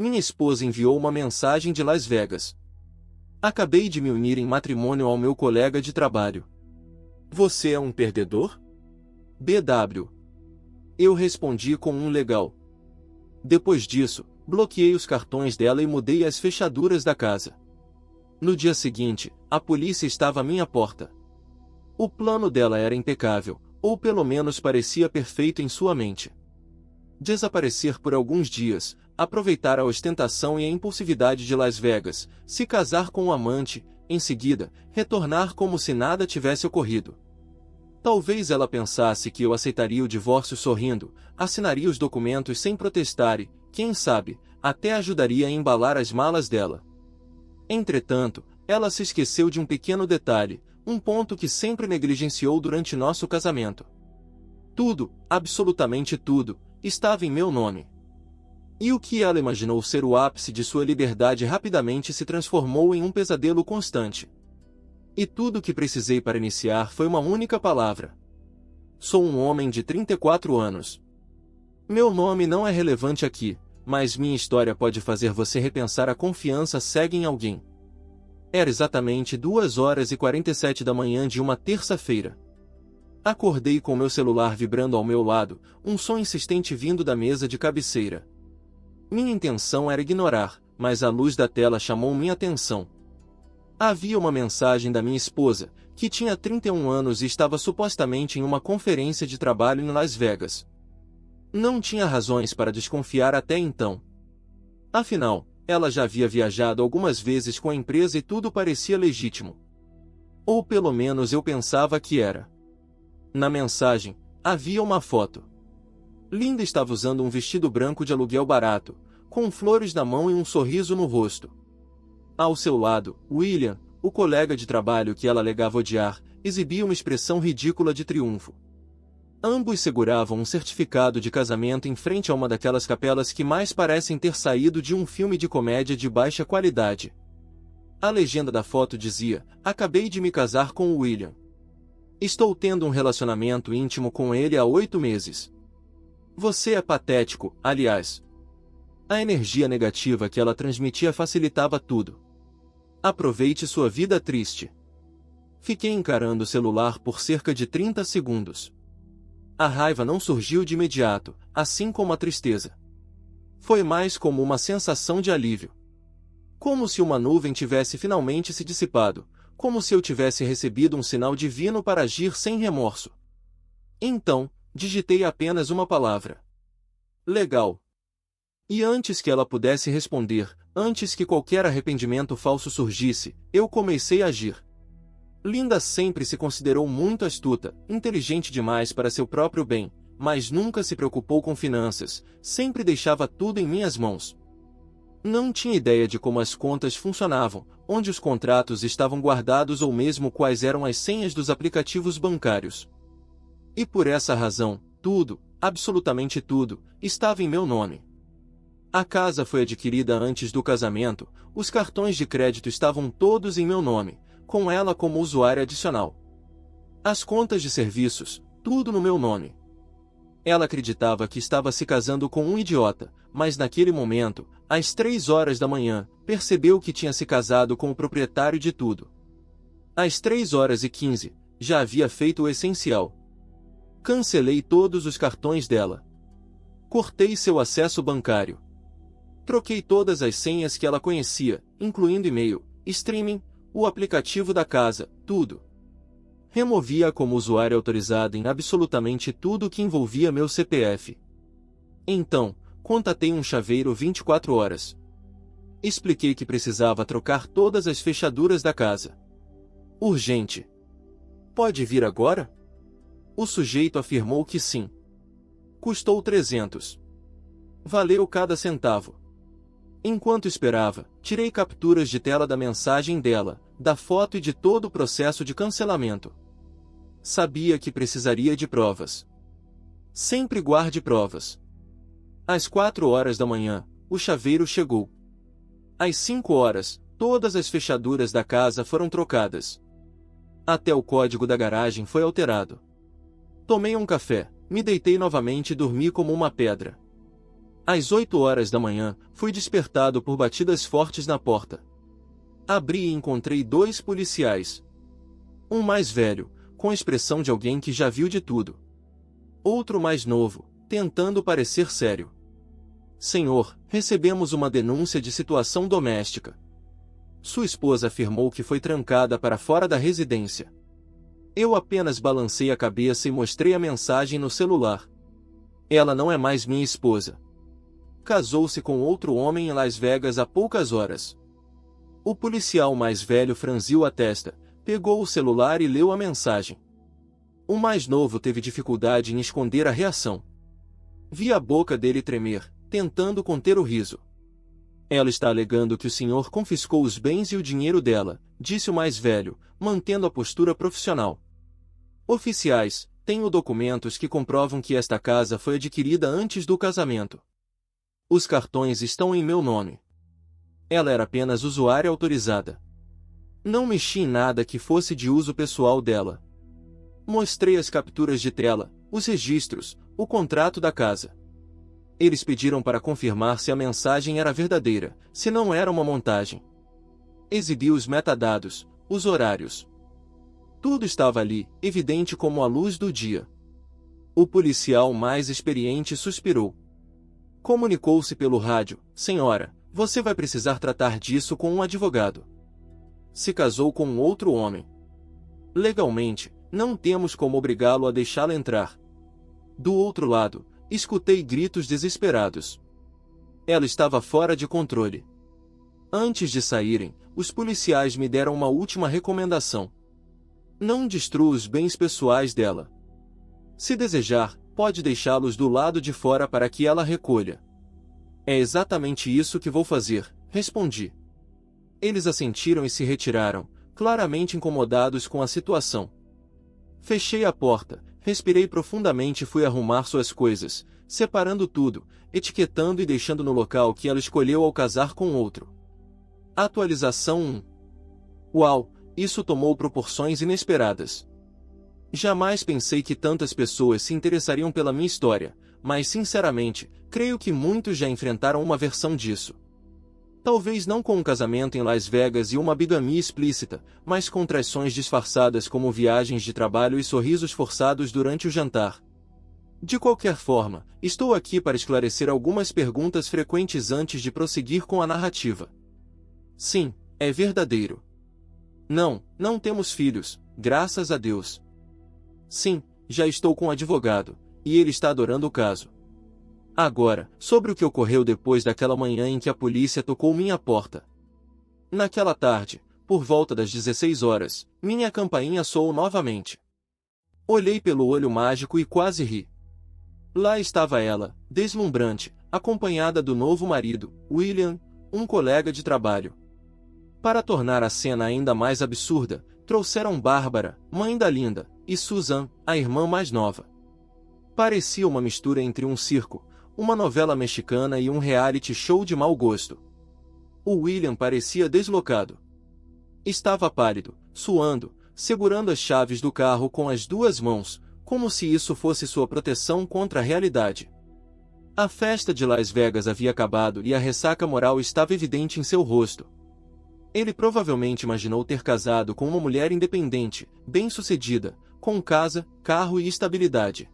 Minha esposa enviou uma mensagem de Las Vegas. Acabei de me unir em matrimônio ao meu colega de trabalho. Você é um perdedor? BW. Eu respondi com um legal. Depois disso, bloqueei os cartões dela e mudei as fechaduras da casa. No dia seguinte, a polícia estava à minha porta. O plano dela era impecável, ou pelo menos parecia perfeito em sua mente. Desaparecer por alguns dias, aproveitar a ostentação e a impulsividade de Las Vegas, se casar com um amante, em seguida, retornar como se nada tivesse ocorrido. Talvez ela pensasse que eu aceitaria o divórcio sorrindo, assinaria os documentos sem protestar e, quem sabe, até ajudaria a embalar as malas dela. Entretanto, ela se esqueceu de um pequeno detalhe, um ponto que sempre negligenciou durante nosso casamento. Tudo, absolutamente tudo, estava em meu nome. E o que ela imaginou ser o ápice de sua liberdade rapidamente se transformou em um pesadelo constante. E tudo o que precisei para iniciar foi uma única palavra. Sou um homem de 34 anos. Meu nome não é relevante aqui, mas minha história pode fazer você repensar a confiança cega em alguém. Era exatamente 2h47 da manhã de uma terça-feira. Acordei com meu celular vibrando ao meu lado, um som insistente vindo da mesa de cabeceira. Minha intenção era ignorar, mas a luz da tela chamou minha atenção. Havia uma mensagem da minha esposa, que tinha 31 anos e estava supostamente em uma conferência de trabalho em Las Vegas. Não tinha razões para desconfiar até então. Afinal, ela já havia viajado algumas vezes com a empresa e tudo parecia legítimo. Ou pelo menos eu pensava que era. Na mensagem, havia uma foto. Linda estava usando um vestido branco de aluguel barato, com flores na mão e um sorriso no rosto. Ao seu lado, William, o colega de trabalho que ela alegava odiar, exibia uma expressão ridícula de triunfo. Ambos seguravam um certificado de casamento em frente a uma daquelas capelas que mais parecem ter saído de um filme de comédia de baixa qualidade. A legenda da foto dizia: "Acabei de me casar com o William. Estou tendo um relacionamento íntimo com ele há 8 meses. Você é patético, aliás." A energia negativa que ela transmitia facilitava tudo. Aproveite sua vida triste. Fiquei encarando o celular por cerca de 30 segundos. A raiva não surgiu de imediato, assim como a tristeza. Foi mais como uma sensação de alívio. Como se uma nuvem tivesse finalmente se dissipado, como se eu tivesse recebido um sinal divino para agir sem remorso. Então, digitei apenas uma palavra. Legal. E antes que ela pudesse responder, antes que qualquer arrependimento falso surgisse, eu comecei a agir. Linda sempre se considerou muito astuta, inteligente demais para seu próprio bem, mas nunca se preocupou com finanças, sempre deixava tudo em minhas mãos. Não tinha ideia de como as contas funcionavam, onde os contratos estavam guardados ou mesmo quais eram as senhas dos aplicativos bancários. E por essa razão, tudo, absolutamente tudo, estava em meu nome. A casa foi adquirida antes do casamento, os cartões de crédito estavam todos em meu nome, com ela como usuária adicional. As contas de serviços, tudo no meu nome. Ela acreditava que estava se casando com um idiota, mas naquele momento, às 3h da manhã, percebeu que tinha se casado com o proprietário de tudo. Às 3h15, já havia feito o essencial. Cancelei todos os cartões dela. Cortei seu acesso bancário. Troquei todas as senhas que ela conhecia, incluindo e-mail, streaming, o aplicativo da casa, tudo. Removia como usuário autorizado em absolutamente tudo que envolvia meu CPF. Então, contatei um chaveiro 24 horas. Expliquei que precisava trocar todas as fechaduras da casa. Urgente. Pode vir agora? O sujeito afirmou que sim. Custou 300. Valeu cada centavo. Enquanto esperava, tirei capturas de tela da mensagem dela, da foto e de todo o processo de cancelamento. Sabia que precisaria de provas. Sempre guarde provas. Às 4h da manhã, o chaveiro chegou. Às 5h, todas as fechaduras da casa foram trocadas. Até o código da garagem foi alterado. Tomei um café, me deitei novamente e dormi como uma pedra. Às 8 horas da manhã, fui despertado por batidas fortes na porta. Abri e encontrei 2 policiais. Um mais velho, com a expressão de alguém que já viu de tudo. Outro mais novo, tentando parecer sério. Senhor, recebemos uma denúncia de situação doméstica. Sua esposa afirmou que foi trancada para fora da residência. Eu apenas balancei a cabeça e mostrei a mensagem no celular. Ela não é mais minha esposa. Casou-se com outro homem em Las Vegas há poucas horas. O policial mais velho franziu a testa, pegou o celular e leu a mensagem. O mais novo teve dificuldade em esconder a reação. Vi a boca dele tremer, tentando conter o riso. Ela está alegando que o senhor confiscou os bens e o dinheiro dela, disse o mais velho, mantendo a postura profissional. Oficiais, tenho documentos que comprovam que esta casa foi adquirida antes do casamento. Os cartões estão em meu nome. Ela era apenas usuária autorizada. Não mexi em nada que fosse de uso pessoal dela. Mostrei as capturas de tela, os registros, o contrato da casa. Eles pediram para confirmar se a mensagem era verdadeira, se não era uma montagem. Exibi os metadados, os horários. Tudo estava ali, evidente como a luz do dia. O policial mais experiente suspirou. Comunicou-se pelo rádio: senhora, você vai precisar tratar disso com um advogado. Se casou com um outro homem. Legalmente, não temos como obrigá-lo a deixá-la entrar. Do outro lado, escutei gritos desesperados. Ela estava fora de controle. Antes de saírem, os policiais me deram uma última recomendação. Não destrua os bens pessoais dela. Se desejar, pode deixá-los do lado de fora para que ela recolha. É exatamente isso que vou fazer, respondi. Eles assentiram e se retiraram, claramente incomodados com a situação. Fechei a porta, respirei profundamente e fui arrumar suas coisas, separando tudo, etiquetando e deixando no local que ela escolheu ao casar com outro. Atualização 1. Uau, isso tomou proporções inesperadas. Jamais pensei que tantas pessoas se interessariam pela minha história, mas sinceramente, creio que muitos já enfrentaram uma versão disso. Talvez não com um casamento em Las Vegas e uma bigamia explícita, mas com traições disfarçadas como viagens de trabalho e sorrisos forçados durante o jantar. De qualquer forma, estou aqui para esclarecer algumas perguntas frequentes antes de prosseguir com a narrativa. Sim, é verdadeiro. Não, não temos filhos, graças a Deus. Sim, já estou com um advogado, e ele está adorando o caso. Agora, sobre o que ocorreu depois daquela manhã em que a polícia tocou minha porta. Naquela tarde, por volta das 16 horas, minha campainha soou novamente. Olhei pelo olho mágico e quase ri. Lá estava ela, deslumbrante, acompanhada do novo marido, William, um colega de trabalho. Para tornar a cena ainda mais absurda, trouxeram Bárbara, mãe da Linda, e Susan, a irmã mais nova. Parecia uma mistura entre um circo, uma novela mexicana e um reality show de mau gosto. O William parecia deslocado. Estava pálido, suando, segurando as chaves do carro com as 2 mãos, como se isso fosse sua proteção contra a realidade. A festa de Las Vegas havia acabado e a ressaca moral estava evidente em seu rosto. Ele provavelmente imaginou ter casado com uma mulher independente, bem-sucedida, com casa, carro e estabilidade.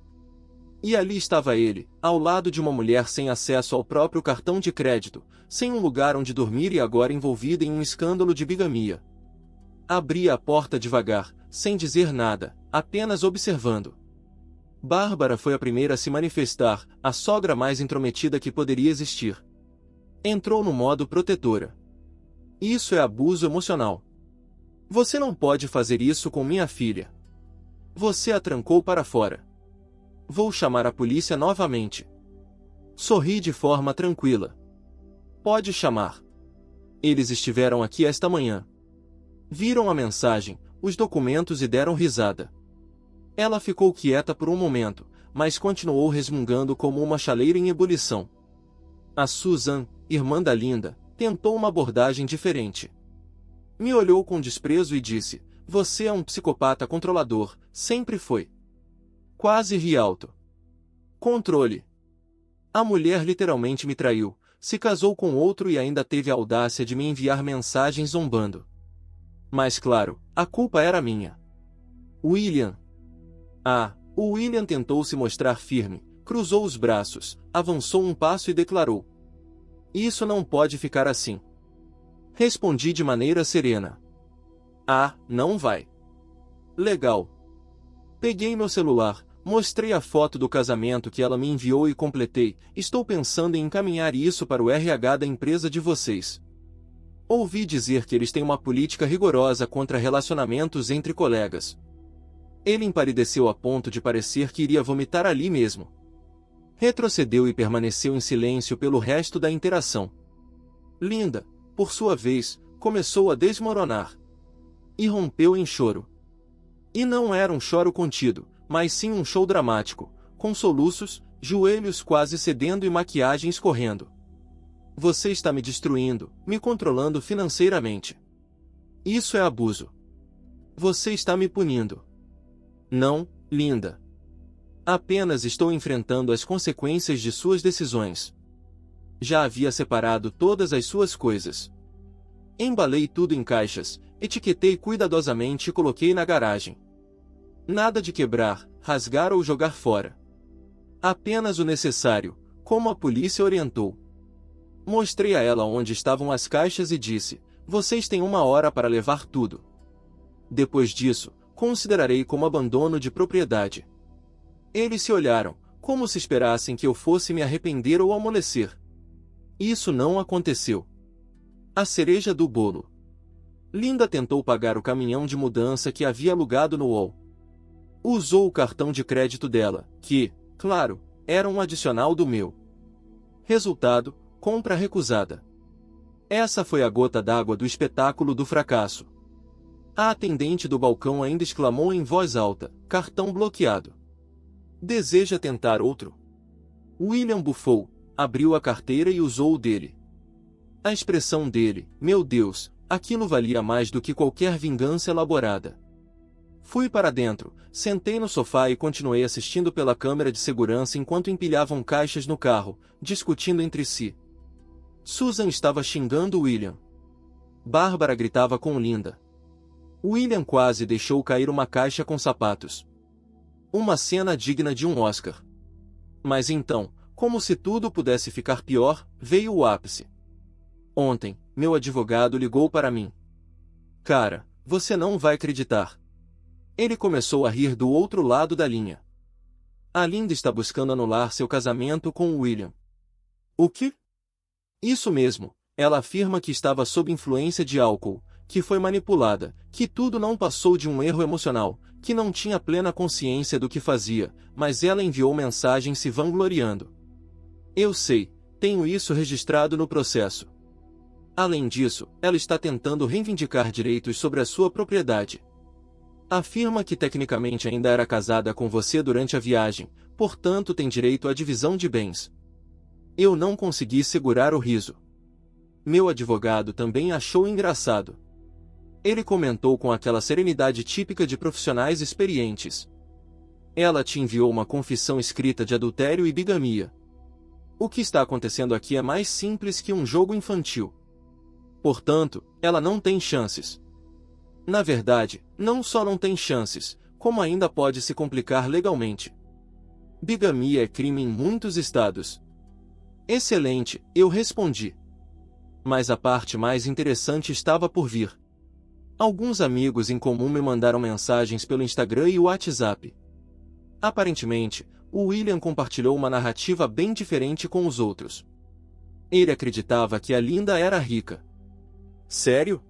E ali estava ele, ao lado de uma mulher sem acesso ao próprio cartão de crédito, sem um lugar onde dormir e agora envolvida em um escândalo de bigamia. Abri a porta devagar, sem dizer nada, apenas observando. Bárbara foi a primeira a se manifestar, a sogra mais intrometida que poderia existir. Entrou no modo protetora. Isso é abuso emocional. Você não pode fazer isso com minha filha. Você a trancou para fora. Vou chamar a polícia novamente. Sorri de forma tranquila. Pode chamar. Eles estiveram aqui esta manhã. Viram a mensagem, os documentos e deram risada. Ela ficou quieta por um momento, mas continuou resmungando como uma chaleira em ebulição. A Susan, irmã da Linda, tentou uma abordagem diferente. Me olhou com desprezo e disse: "Você é um psicopata controlador, sempre foi." Quase ri alto. Controle. A mulher literalmente me traiu, se casou com outro e ainda teve a audácia de me enviar mensagens zombando. Mas claro, a culpa era minha. William. O William tentou se mostrar firme, cruzou os braços, avançou um passo e declarou: "Isso não pode ficar assim." Respondi de maneira serena: "Não vai." Legal. Peguei meu celular, mostrei a foto do casamento que ela me enviou e completei: "Estou pensando em encaminhar isso para o RH da empresa de vocês. Ouvi dizer que eles têm uma política rigorosa contra relacionamentos entre colegas." Ele empalideceu a ponto de parecer que iria vomitar ali mesmo. Retrocedeu e permaneceu em silêncio pelo resto da interação. Linda, por sua vez, começou a desmoronar. E rompeu em choro. E não era um choro contido, mas sim um show dramático, com soluços, joelhos quase cedendo e maquiagem escorrendo. "Você está me destruindo, me controlando financeiramente. Isso é abuso. Você está me punindo." "Não, linda. Apenas estou enfrentando as consequências de suas decisões." Já havia separado todas as suas coisas. Embalei tudo em caixas, etiquetei cuidadosamente e coloquei na garagem. Nada de quebrar, rasgar ou jogar fora. Apenas o necessário, como a polícia orientou. Mostrei a ela onde estavam as caixas e disse: "Vocês têm 1 hora para levar tudo. Depois disso, considerarei como abandono de propriedade." Eles se olharam, como se esperassem que eu fosse me arrepender ou amolecer. Isso não aconteceu. A cereja do bolo. Linda tentou pagar o caminhão de mudança que havia alugado no UOL. Usou o cartão de crédito dela, que, claro, era um adicional do meu. Resultado: compra recusada. Essa foi a gota d'água do espetáculo do fracasso. A atendente do balcão ainda exclamou em voz alta: "Cartão bloqueado. Deseja tentar outro?" William bufou, abriu a carteira e usou o dele. A expressão dele: "Meu Deus, aquilo valia mais do que qualquer vingança elaborada." Fui para dentro, sentei no sofá e continuei assistindo pela câmera de segurança enquanto empilhavam caixas no carro, discutindo entre si. Susan estava xingando William. Bárbara gritava com Linda. William quase deixou cair uma caixa com sapatos. Uma cena digna de um Oscar. Mas então, como se tudo pudesse ficar pior, veio o ápice. Ontem, meu advogado ligou para mim. "Cara, você não vai acreditar." Ele começou a rir do outro lado da linha. "A Linda está buscando anular seu casamento com o William." "O quê?" "Isso mesmo, ela afirma que estava sob influência de álcool, que foi manipulada, que tudo não passou de um erro emocional, que não tinha plena consciência do que fazia, mas ela enviou mensagem se vangloriando." "Eu sei, tenho isso registrado no processo." "Além disso, ela está tentando reivindicar direitos sobre a sua propriedade. Afirma que tecnicamente ainda era casada com você durante a viagem, portanto tem direito à divisão de bens." Eu não consegui segurar o riso. Meu advogado também achou engraçado. Ele comentou com aquela serenidade típica de profissionais experientes: "Ela te enviou uma confissão escrita de adultério e bigamia. O que está acontecendo aqui é mais simples que um jogo infantil. Portanto, ela não tem chances. Na verdade, não só não tem chances, como ainda pode se complicar legalmente. Bigamia é crime em muitos estados." "Excelente", eu respondi. Mas a parte mais interessante estava por vir. Alguns amigos em comum me mandaram mensagens pelo Instagram e WhatsApp. Aparentemente, o William compartilhou uma narrativa bem diferente com os outros. Ele acreditava que a Linda era rica. Sério?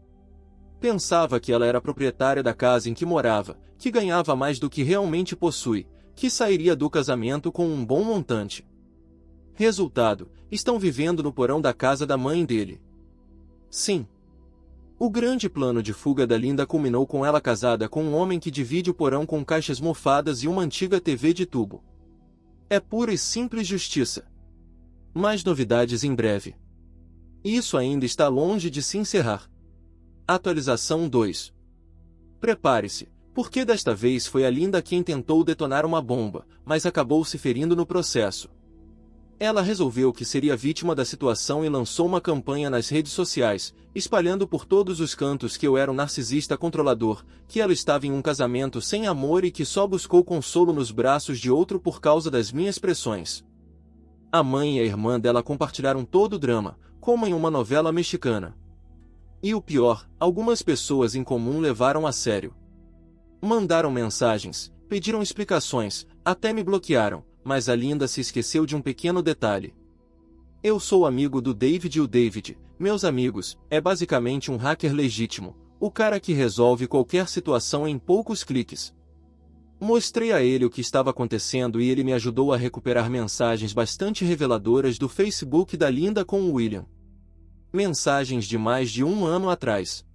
Pensava que ela era proprietária da casa em que morava, que ganhava mais do que realmente possui, que sairia do casamento com um bom montante. Resultado: estão vivendo no porão da casa da mãe dele. Sim. O grande plano de fuga da Linda culminou com ela casada com um homem que divide o porão com caixas mofadas e uma antiga TV de tubo. É pura e simples justiça. Mais novidades em breve. Isso ainda está longe de se encerrar. Atualização 2. Prepare-se, porque desta vez foi a Linda quem tentou detonar uma bomba, mas acabou se ferindo no processo. Ela resolveu que seria vítima da situação e lançou uma campanha nas redes sociais, espalhando por todos os cantos que eu era um narcisista controlador, que ela estava em um casamento sem amor e que só buscou consolo nos braços de outro por causa das minhas pressões. A mãe e a irmã dela compartilharam todo o drama, como em uma novela mexicana. E o pior, algumas pessoas em comum levaram a sério. Mandaram mensagens, pediram explicações, até me bloquearam, mas a Linda se esqueceu de um pequeno detalhe. Eu sou amigo do David e o David, meus amigos, é basicamente um hacker legítimo, o cara que resolve qualquer situação em poucos cliques. Mostrei a ele o que estava acontecendo e ele me ajudou a recuperar mensagens bastante reveladoras do Facebook da Linda com o William. Mensagens de mais de um ano atrás.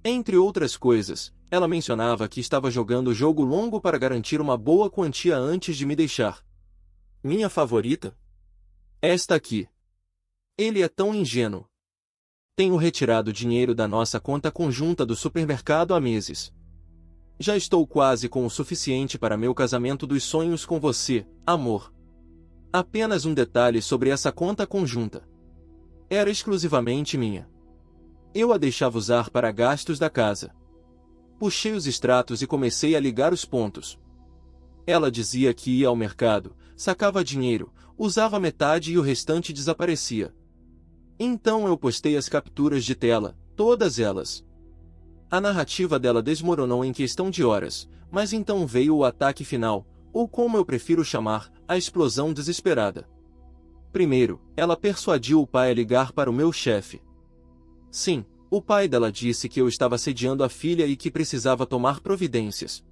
Entre outras coisas, ela mencionava que estava jogando jogo longo para garantir uma boa quantia antes de me deixar. Minha favorita? Esta aqui. Ele é tão ingênuo. Tenho retirado dinheiro da nossa conta conjunta do supermercado há meses. Já estou quase com o suficiente para meu casamento dos sonhos com você, amor. Apenas um detalhe sobre essa conta conjunta. Era exclusivamente minha. Eu a deixava usar para gastos da casa. Puxei os extratos e comecei a ligar os pontos. Ela dizia que ia ao mercado, sacava dinheiro, usava metade e o restante desaparecia. Então eu postei as capturas de tela, todas elas. A narrativa dela desmoronou em questão de horas, mas então veio o ataque final, ou como eu prefiro chamar, a explosão desesperada. Primeiro, ela persuadiu o pai a ligar para o meu chefe. Sim, o pai dela disse que eu estava assediando a filha e que precisava tomar providências.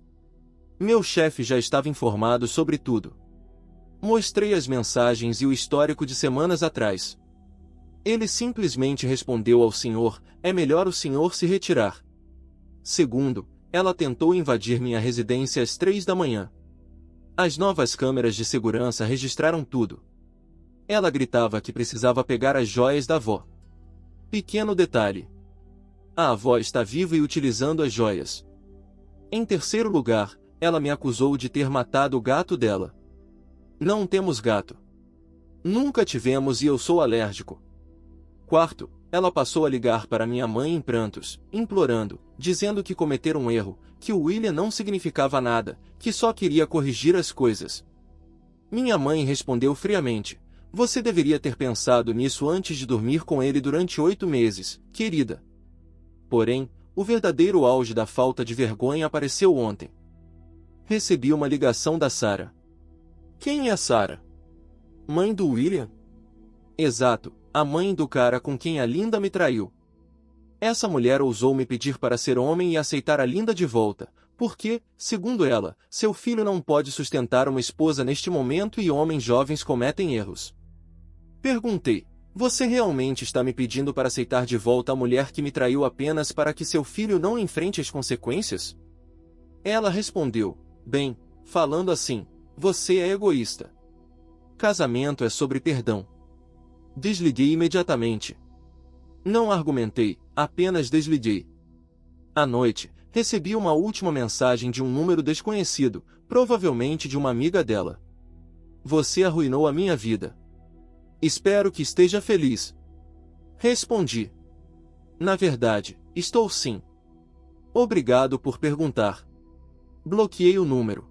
Meu chefe já estava informado sobre tudo. Mostrei as mensagens e o histórico de semanas atrás. Ele simplesmente respondeu ao senhor: é melhor o senhor se retirar. Segundo, ela tentou invadir minha residência às 3 da manhã. As novas câmeras de segurança registraram tudo. Ela gritava que precisava pegar as joias da avó. Pequeno detalhe. A avó está viva e utilizando as joias. Em terceiro lugar, ela me acusou de ter matado o gato dela. Não temos gato. Nunca tivemos e eu sou alérgico. Quarto, ela passou a ligar para minha mãe em prantos, implorando, dizendo que cometera um erro, que o William não significava nada, que só queria corrigir as coisas. Minha mãe respondeu friamente: você deveria ter pensado nisso antes de dormir com ele durante 8 meses, querida. Porém, o verdadeiro auge da falta de vergonha apareceu ontem. Recebi uma ligação da Sarah. Quem é a Sarah? Mãe do William? Exato, a mãe do cara com quem a Linda me traiu. Essa mulher ousou me pedir para ser homem e aceitar a Linda de volta, porque, segundo ela, seu filho não pode sustentar uma esposa neste momento e homens jovens cometem erros. Perguntei: você realmente está me pedindo para aceitar de volta a mulher que me traiu apenas para que seu filho não enfrente as consequências? Ela respondeu: bem, falando assim, você é egoísta. Casamento é sobre perdão. Desliguei imediatamente. Não argumentei, apenas desliguei. À noite, recebi uma última mensagem de um número desconhecido, provavelmente de uma amiga dela. Você arruinou a minha vida. Espero que esteja feliz. Respondi: na verdade, estou sim. Obrigado por perguntar. Bloqueei o número.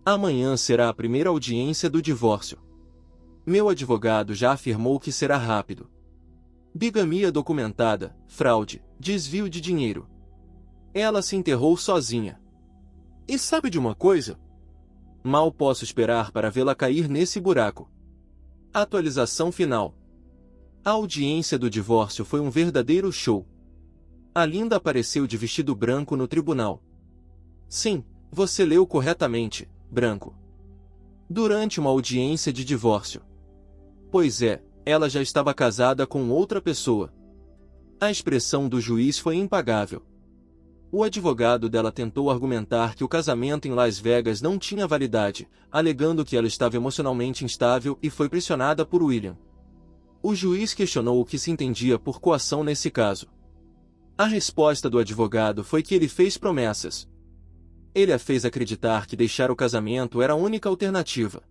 Amanhã será a primeira audiência do divórcio. Meu advogado já afirmou que será rápido. Bigamia documentada, fraude, desvio de dinheiro. Ela se enterrou sozinha. E sabe de uma coisa? Mal posso esperar para vê-la cair nesse buraco. Atualização final. A audiência do divórcio foi um verdadeiro show. A Linda apareceu de vestido branco no tribunal. Sim, você leu corretamente, branco. Durante uma audiência de divórcio. Pois é, ela já estava casada com outra pessoa. A expressão do juiz foi impagável. O advogado dela tentou argumentar que o casamento em Las Vegas não tinha validade, alegando que ela estava emocionalmente instável e foi pressionada por William. O juiz questionou o que se entendia por coação nesse caso. A resposta do advogado foi que ele fez promessas. Ele a fez acreditar que deixar o casamento era a única alternativa.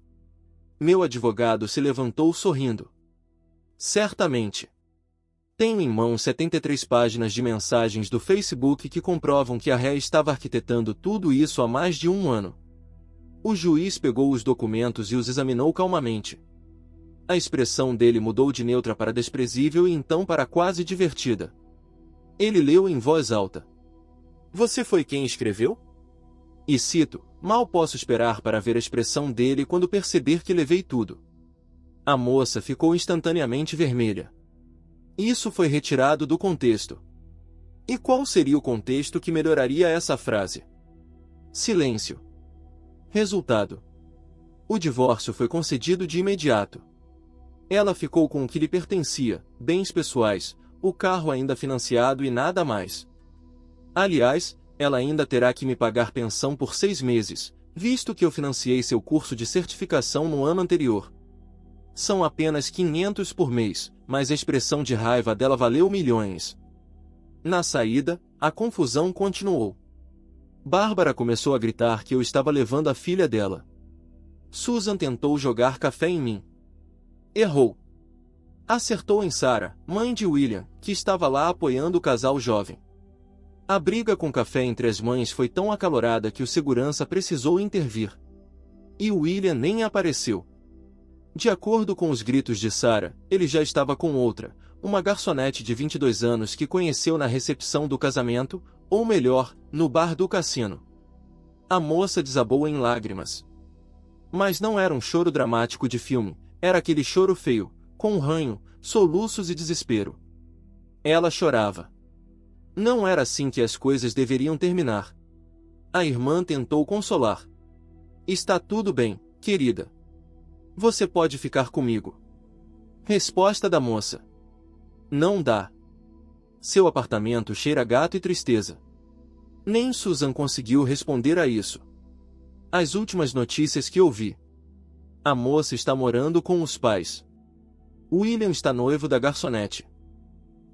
Meu advogado se levantou sorrindo. Certamente. Tenho em mãos 73 páginas de mensagens do Facebook que comprovam que a ré estava arquitetando tudo isso há mais de um ano. O juiz pegou os documentos e os examinou calmamente. A expressão dele mudou de neutra para desprezível e então para quase divertida. Ele leu em voz alta. Você foi quem escreveu? E cito, mal posso esperar para ver a expressão dele quando perceber que levei tudo. A moça ficou instantaneamente vermelha. Isso foi retirado do contexto. E qual seria o contexto que melhoraria essa frase? Silêncio. Resultado. O divórcio foi concedido de imediato. Ela ficou com o que lhe pertencia, bens pessoais, o carro ainda financiado e nada mais. Aliás, ela ainda terá que me pagar pensão por 6 meses, visto que eu financiei seu curso de certificação no ano anterior. São apenas 500 por mês, mas a expressão de raiva dela valeu milhões. Na saída, a confusão continuou. Bárbara começou a gritar que eu estava levando a filha dela. Susan tentou jogar café em mim. Errou. Acertou em Sarah, mãe de William, que estava lá apoiando o casal jovem. A briga com café entre as mães foi tão acalorada que o segurança precisou intervir. E William nem apareceu. De acordo com os gritos de Sarah, ele já estava com outra, uma garçonete de 22 anos que conheceu na recepção do casamento, ou melhor, no bar do cassino. A moça desabou em lágrimas. Mas não era um choro dramático de filme, era aquele choro feio, com ranho, soluços e desespero. Ela chorava. Não era assim que as coisas deveriam terminar. A irmã tentou consolar. Está tudo bem, querida. Você pode ficar comigo. Resposta da moça. Não dá. Seu apartamento cheira a gato e tristeza. Nem Susan conseguiu responder a isso. As últimas notícias que ouvi. A moça está morando com os pais. William está noivo da garçonete.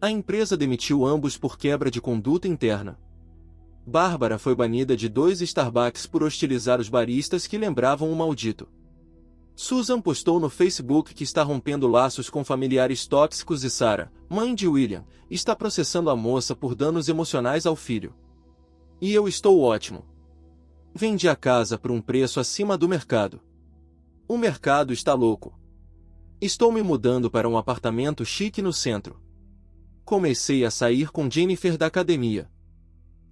A empresa demitiu ambos por quebra de conduta interna. Bárbara foi banida de 2 Starbucks por hostilizar os baristas que lembravam o maldito. Susan postou no Facebook que está rompendo laços com familiares tóxicos e Sarah, mãe de William, está processando a moça por danos emocionais ao filho. E eu estou ótimo. Vendi a casa por um preço acima do mercado. O mercado está louco. Estou me mudando para um apartamento chique no centro. Comecei a sair com Jennifer da academia.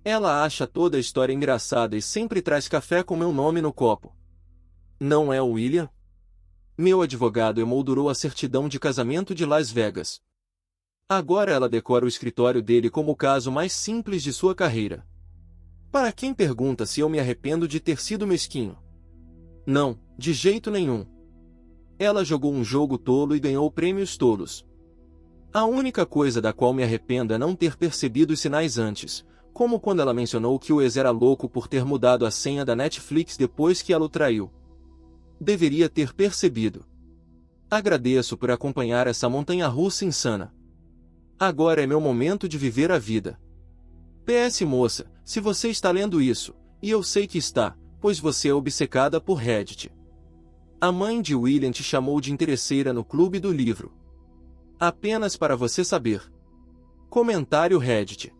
Ela acha toda a história engraçada e sempre traz café com meu nome no copo. Não é o William? Meu advogado emoldurou a certidão de casamento de Las Vegas. Agora ela decora o escritório dele como o caso mais simples de sua carreira. Para quem pergunta se eu me arrependo de ter sido mesquinho? Não, de jeito nenhum. Ela jogou um jogo tolo e ganhou prêmios tolos. A única coisa da qual me arrependo é não ter percebido os sinais antes, como quando ela mencionou que o ex era louco por ter mudado a senha da Netflix depois que ela o traiu. Deveria ter percebido. Agradeço por acompanhar essa montanha-russa insana. Agora é meu momento de viver a vida. PS moça, se você está lendo isso, e eu sei que está, pois você é obcecada por Reddit. A mãe de William te chamou de interesseira no clube do livro. Apenas para você saber. Comentário Reddit.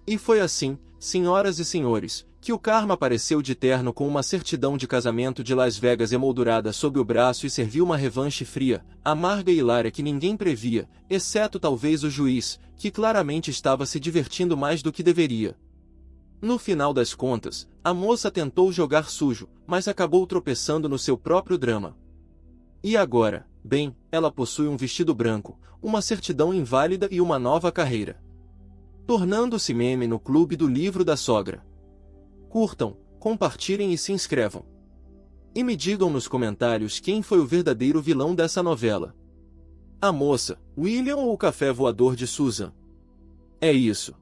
E foi assim, senhoras e senhores, que o karma apareceu de terno com uma certidão de casamento de Las Vegas emoldurada sob o braço e serviu uma revanche fria, amarga e hilária que ninguém previa, exceto talvez o juiz, que claramente estava se divertindo mais do que deveria. No final das contas, a moça tentou jogar sujo, mas acabou tropeçando no seu próprio drama. E agora, bem, ela possui um vestido branco, uma certidão inválida e uma nova carreira. Tornando-se meme no clube do livro da sogra. Curtam, compartilhem e se inscrevam. E me digam nos comentários quem foi o verdadeiro vilão dessa novela. A moça, William ou o café voador de Susan? É isso.